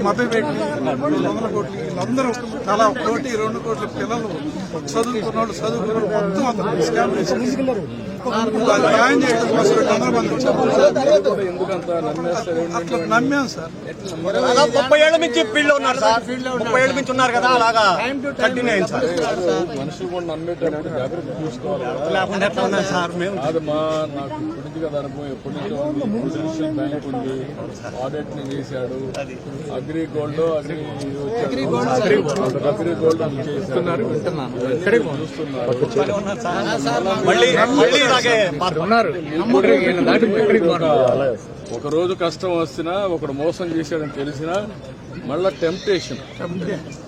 మభ్యపెట్టి 100 కోట్లు వీళ్ళందరూ తలా 1 కోటి 2 కోట్ల పిల్లలు చదువుకున్నాడు మొత్తం అందరూ స్కామ్ చేసి న్యాయం చేయడం కోసం 100 మంది అట్లా నమ్మాం సార్. 30 ఏళ్ల నుంచి ఫీల్డ్ లో ఉన్నారు సార్. 30 ఏళ్ల నుంచి ఉన్నారు కదా, అలాగా కంటిన్యూ అయింది సార్. మనుషులు కూడా నమ్మేటప్పుడు జాగ్రత్త చూసుకోవాలి. లేకుండా ఎట్లా ఉన్నారు సార్? మేము అది నాకు ఇప్పటికి కదా అనుభవం ఎప్పటి నుంచో ఉంది. ఇంటర్నేషనల్ బ్యాంక్ ఉంది, ఆడిట్ ని చేశాడు. అగ్రి గోల్డ్ చేస్తున్నారు, ఒక రోజు కష్టం వస్తున్నా ఒకడు మోసం చేశాడని తెలిసినా మళ్ళా టెంప్టేషన్,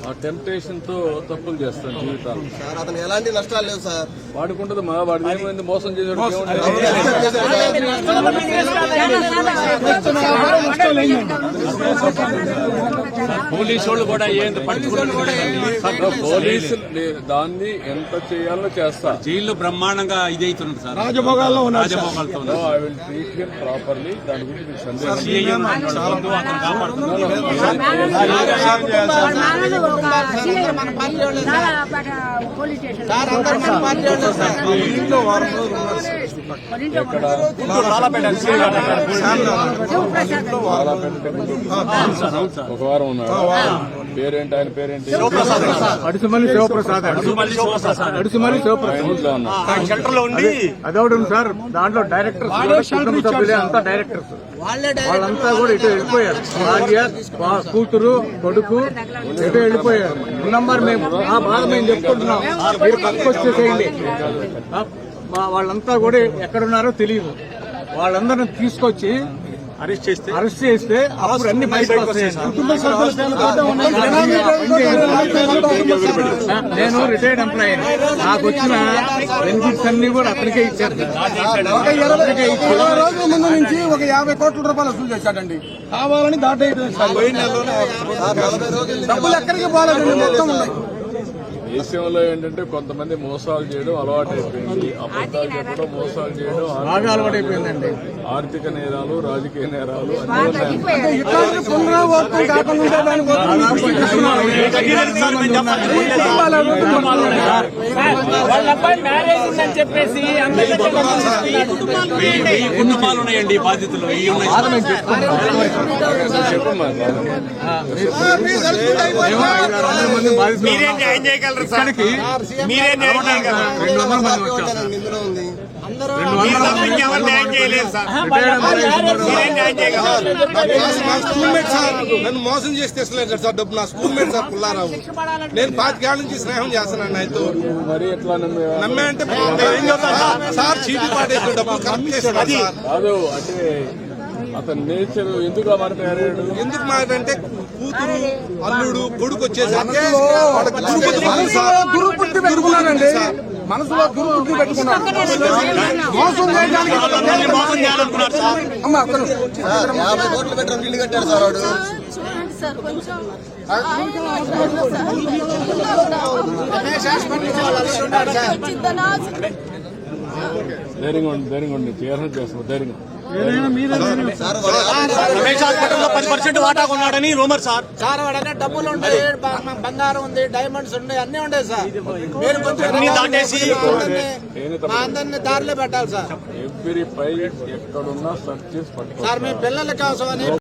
ఆ టెంప్టేషన్ తో తప్పులు చేస్తాను జీవితాలు. అతను ఎలాంటి నష్టాలు లేవు సార్. వాడుకుంటుంది వాడిని ఏమైంది, మోసం చేసాడు. పోలీసు వాళ్ళు కూడా పోలీసులు దాన్ని ఎంత చేయాలో చేస్తా. జైల్లో బ్రహ్మాండంగా ఇది అవుతున్నారు సార్. రాజభోగాల్లో I will treat him properly. దాని గురించి మీకు సందేహం ఒక వారం ఉన్నాడు. పేరేంటి ఆయన? పేరేంటి? అడుసుమల్లి శివప్రసాద్. సెంటర్ లో ఉండి అదొకటి సార్. దాంట్లో డైరెక్టర్స్ కుటుంబ సభ్యులే అంతా డైరెక్టర్స్. వాళ్ళంతా కూడా ఇటు వెళ్ళిపోయారు. భార్య, కూతురు, కొడుకు ఇటు వెళ్ళిపోయారు. నంబర్ మేము ఆ బాధ మేము చెప్పుకుంటున్నాం. మీరు పక్కకు వచ్చేసేయండి. వాళ్ళంతా కూడా ఎక్కడున్నారో తెలియదు. వాళ్ళందరిని తీసుకొచ్చి అరెస్ట్ చేస్తే అప్పుడు అన్ని బయటకు వస్తాయి. నేను రిటైర్డ్ ఎంప్లాయీ. నాకు వచ్చిన బెనిఫిట్స్ అన్ని కూడా అతనికే ఇచ్చారు. 20 రోజుల ముందు నుంచి ఒక 50 కోట్ల రూపాయలు వసూలు చేశాడండి. కావాలని దాటేయడం డబ్బులు ఎక్కడికి పోలేదండి, మొత్తం ఉన్నాయి. దేశంలో ఏంటంటే కొంతమంది మోసాలు చేయడం అలవాటు అయిపోయింది. అబద్ధాలు చెప్పడం, మోసాలు చేయడం అలవాటు అయిపోయిందండి. ఆర్థిక నేరాలు, రాజకీయ నేరాలు కుటుంబాలు ఉన్నాయండి బాధితులు. మీరేం న్యాయం చేయగలరు సార్? మీరే న్యాయం చేయగలరు. 200 మంది వచ్చారు. నన్ను మోసం చేసి తెచ్చలేదు సార్ డబ్బు. నా స్కూల్ మేట్ సార్ పుల్లారావు. నేను 25 ఏళ్ల నుంచి స్నేహం చేస్తున్నాను ఆయనతో. మరి ఎట్లా నమ్మే అంటే సార్ చీటీ పాటేసిన డబ్బులు కరెక్ట్ చేశాడు సార్. కాదు అంటే అతని నేచర్ ఎందుకు మాట్లాడాడు? ఎందుకు మాట్లాడంటే కూతురు, అల్లుడు, కొడుకు వచ్చేసరికి దుర్బుద్ధి పెట్టుకున్నానండి. మనసులో దుర్బుద్ధి పెట్టుకున్నాను. మోసం చేయడానికి 50 కోట్లు పెట్టడం ఇల్లు కట్టాడు సార్ వాడు. ధైర్యంగా ఉండి చేయాలని చేస్తున్నారు. ధైర్యంగా రమేష్ హాస్పిటల్లో 10% వాటా కొన్నాడని రూమర్ సార్. సార్ వాడనే డబ్బులు ఉంటాయి, బంగారం ఉంది, డైమండ్స్ ఉన్నాయి, అన్ని ఉంటాయి సార్. మీరు కొంచెం దాటేసి మా అందరినీ దారిలో పెట్టాలి సార్. ఎవ్రీ ఫైల్ ఎక్కడున్నా సెర్చ్ చేసి పట్టుకోవాలి సార్. మీ పిల్లల కోసం అని